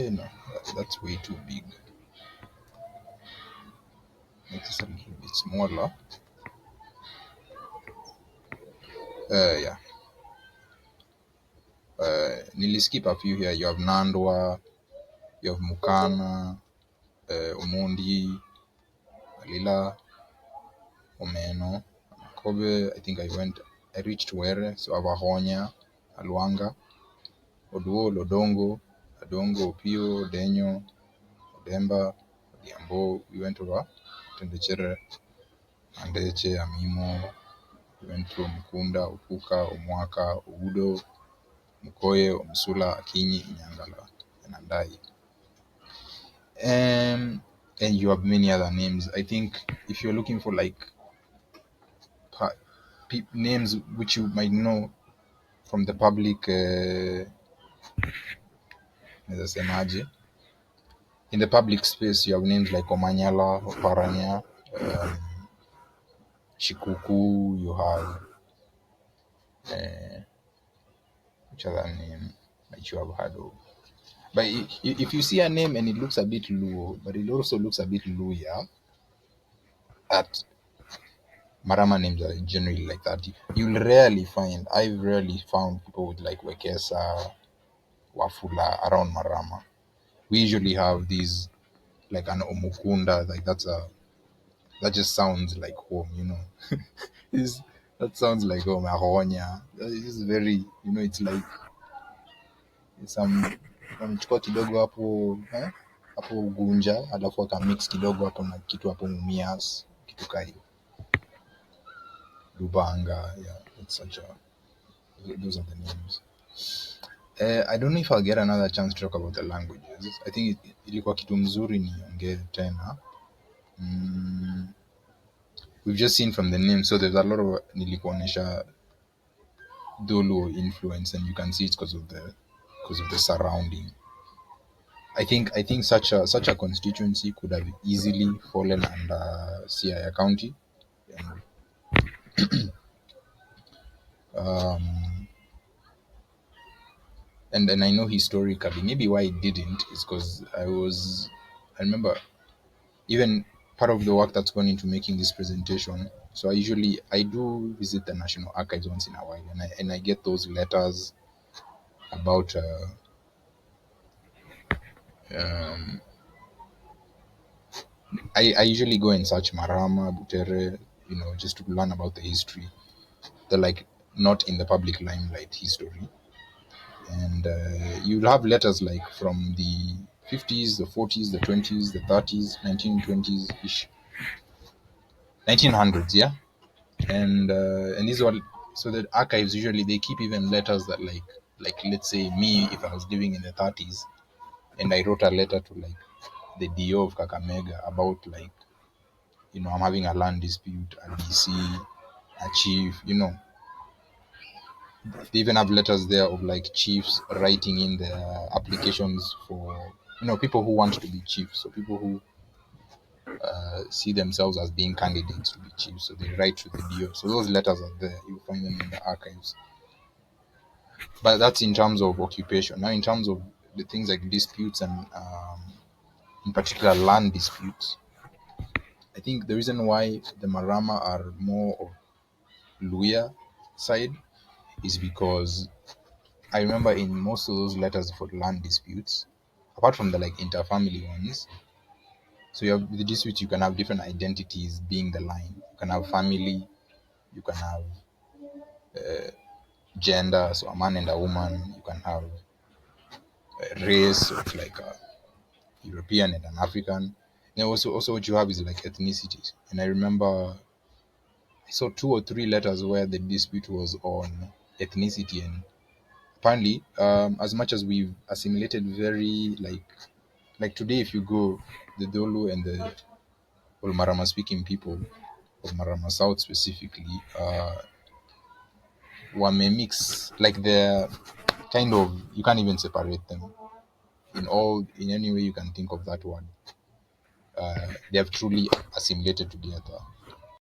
No, that's way too big. Make this a little bit smaller. Yeah. Niliskip a few here. You have Nandwa, you have Mukana, Omondi, Alila, Omeno, Kobe. I reached Were, so Avahonya, Alwanga, Oduo, Lodongo, Adongo, Opio, Denyo, Odemba, Odiambo. We went over Tendechere, Andeche, Amimo. We went through Mukunda, Upuka, Omwaka, Oudo, Mukoye, Omsula, Akinyi, Nyangala, and Andai. And you have many other names. I think if you're looking for like names which you might know from the public, in the public space, you have names like Omanyala, Oparanya, um, Shikuku. You have which other name that you have heard of? But if you see a name and it looks a bit Luo, but it also looks a bit Luya, at Marama names are generally like that. I've rarely found people with like Wekesa, Wafula around Marama. We usually have these like an Omukunda, like that just sounds like home. Is that sounds like home, Ahonya. It's very, it's like some amechukua kidogo hapo Gunja alafu akamix kidogo hapo na kitu hapo Mumias, kitu kai Lubanga. Yeah, it's such a those are the names. I don't know if I'll get another chance to talk about the languages. I think ilikuwa kitu mzuri niongee tena. We've just seen from the name, so there's a lot of nilikuonesha Dolo influence, and you can see it's because of the surrounding. I think such a constituency could have easily fallen under Siaya County. Um, and I know historically, maybe why it didn't is because I remember even part of the work that's gone into making this presentation. So I do visit the National Archives once in a while, and I get those letters about um, I usually go and search Marama, Butere, just to learn about the history, the like not in the public limelight history. And you'll have letters like from the 50s, the 40s, the 20s, the 30s, 1920s ish, 1900s, yeah. And these are so that archives usually they keep even letters that like let's say me, if I was living in the 30s and I wrote a letter to like the DO of Kakamega about like I'm having a land dispute, a DC, a chief. They even have letters there of like chiefs writing in their applications for people who want to be chiefs, so people who see themselves as being candidates to be chiefs, so they write to the DO. So those letters are there. You find them in the archives. But that's in terms of occupation. Now, in terms of the things like disputes and, in particular, land disputes, I think the reason why the Marama are more of Luya side is because I remember in most of those letters for land disputes, apart from the like interfamily ones, so you have the disputes, you can have different identities being the line. You can have family, you can have gender, so a man and a woman, you can have race, so it's like a European and an African. And also what you have is like ethnicities. And I remember I saw two or three letters where the dispute was on ethnicity, and apparently, as much as we've assimilated very like today, if you go the Dolo and the Marama speaking people of Marama South specifically, wame mix, like they're kind of, you can't even separate them in any way you can think of that word. They have truly assimilated together.